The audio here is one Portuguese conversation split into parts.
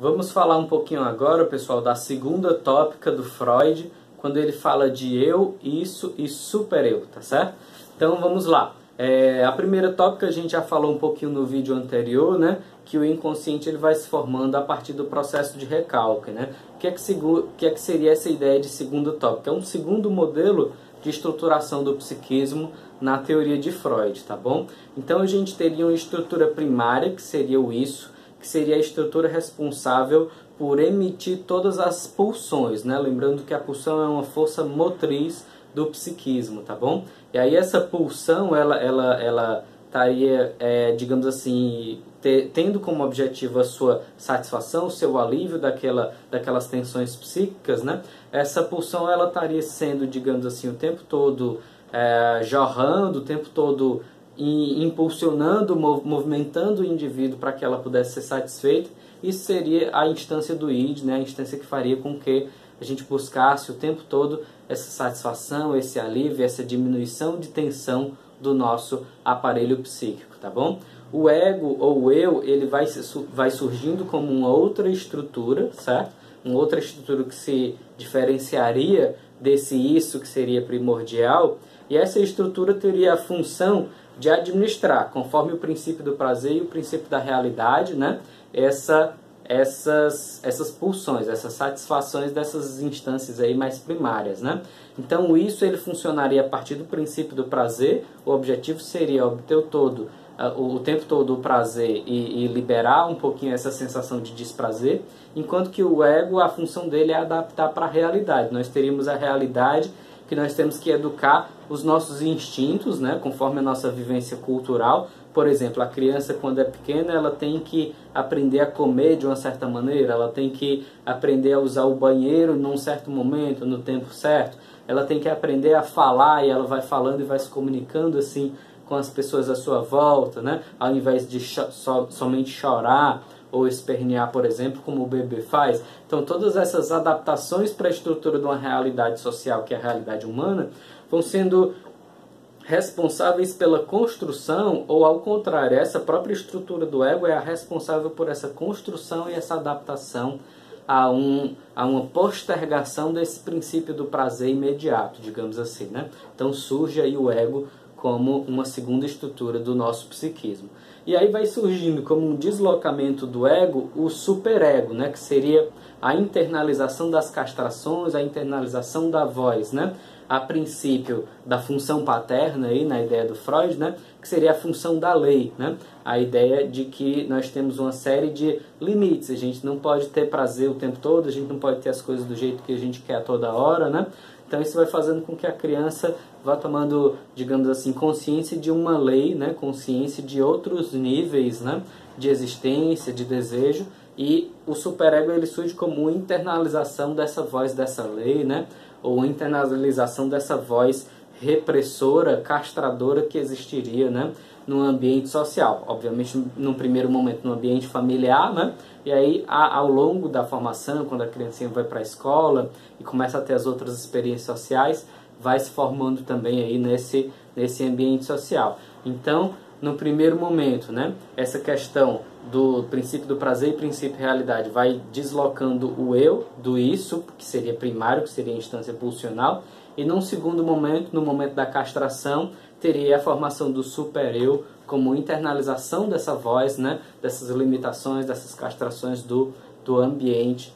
Vamos falar um pouquinho agora, pessoal, da segunda tópica do Freud, quando ele fala de eu, isso e super-eu, tá certo? Então vamos lá. A primeira tópica a gente já falou um pouquinho no vídeo anterior, né? Que o inconsciente ele vai se formando a partir do processo de recalque, né? O que é que seria essa ideia de segundo tópico? É um segundo modelo de estruturação do psiquismo na teoria de Freud, tá bom? Então a gente teria uma estrutura primária, que seria o isso, que seria a estrutura responsável por emitir todas as pulsões, né? Lembrando que a pulsão é uma força motriz do psiquismo, tá bom? E aí essa pulsão, ela estaria, digamos assim, tendo como objetivo a sua satisfação, o seu alívio daquelas tensões psíquicas, né? Essa pulsão, ela estaria sendo, digamos assim, o tempo todo jorrando, o tempo todo impulsionando, movimentando o indivíduo para que ela pudesse ser satisfeita. Isso seria a instância do id, né? A instância que faria com que a gente buscasse o tempo todo essa satisfação, esse alívio, essa diminuição de tensão do nosso aparelho psíquico, tá bom? O ego ou o eu, ele vai surgindo como uma outra estrutura, certo? Uma outra estrutura que se diferenciaria desse isso que seria primordial, e essa estrutura teria a função de administrar, conforme o princípio do prazer e o princípio da realidade, né? Essas pulsões, essas satisfações dessas instâncias aí mais primárias, né? Então isso ele funcionaria a partir do princípio do prazer. O objetivo seria obter o tempo todo o prazer e liberar um pouquinho essa sensação de desprazer, enquanto que o ego, a função dele é adaptar para a realidade. Nós teríamos a realidade que nós temos que educar os nossos instintos, né, conforme a nossa vivência cultural. Por exemplo, a criança, quando é pequena, ela tem que aprender a comer de uma certa maneira, ela tem que aprender a usar o banheiro num certo momento, no tempo certo, ela tem que aprender a falar, e ela vai falando e vai se comunicando assim com as pessoas à sua volta, né, ao invés de somente chorar ou espernear, por exemplo, como o bebê faz. Então todas essas adaptações para a estrutura de uma realidade social, que é a realidade humana, vão sendo responsáveis pela construção, ou ao contrário, essa própria estrutura do ego é a responsável por essa construção e essa adaptação a uma postergação desse princípio do prazer imediato, digamos assim, né? Então surge aí o ego como uma segunda estrutura do nosso psiquismo. E aí vai surgindo como um deslocamento do ego o superego, né? Que seria a internalização das castrações, a internalização da voz, né? A princípio da função paterna, aí, na ideia do Freud, né? Que seria a função da lei, né? A ideia de que nós temos uma série de limites, a gente não pode ter prazer o tempo todo, a gente não pode ter as coisas do jeito que a gente quer a toda hora, né? Então isso vai fazendo com que a criança vá tomando, digamos assim, consciência de uma lei, né? Consciência de outros níveis, né? De existência, de desejo, e o superego ele surge como uma internalização dessa voz dessa lei, né? Ou internalização dessa voz repressora, castradora que existiria, né, no ambiente social. Obviamente, num primeiro momento, no ambiente familiar, né, e aí, ao longo da formação, quando a criancinha vai para a escola e começa a ter as outras experiências sociais, vai se formando também aí nesse ambiente social. Então, no primeiro momento, né, essa questão do princípio do prazer e princípio de realidade vai deslocando o eu do isso, que seria primário, que seria a instância pulsional, e num segundo momento, no momento da castração, teria a formação do super-eu como internalização dessa voz, né, dessas limitações, dessas castrações do ambiente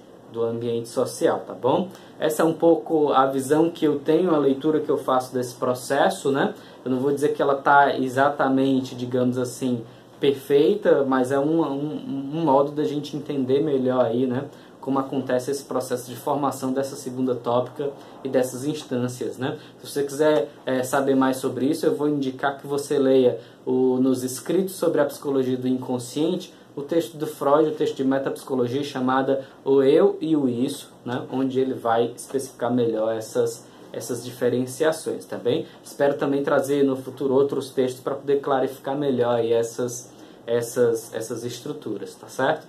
social, tá bom? Essa é um pouco a visão que eu tenho, a leitura que eu faço desse processo, né? Eu não vou dizer que ela está exatamente, digamos assim, perfeita, mas é um modo da gente entender melhor aí, né? Como acontece esse processo de formação dessa segunda tópica e dessas instâncias, né? Se você quiser saber mais sobre isso, eu vou indicar que você leia nos escritos sobre a psicologia do inconsciente, o texto do Freud, o texto de metapsicologia chamada O Eu e o Isso, né? Onde ele vai especificar melhor essas diferenciações, tá bem? Espero também trazer no futuro outros textos para poder clarificar melhor aí essas estruturas, tá certo?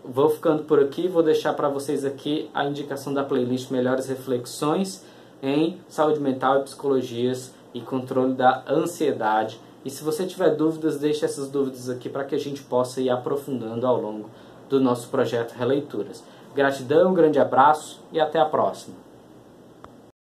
Vou ficando por aqui, vou deixar para vocês aqui a indicação da playlist Melhores Reflexões em Saúde Mental e Psicologias e Controle da Ansiedade. E se você tiver dúvidas, deixe essas dúvidas aqui para que a gente possa ir aprofundando ao longo do nosso projeto Releituras. Gratidão, um grande abraço e até a próxima.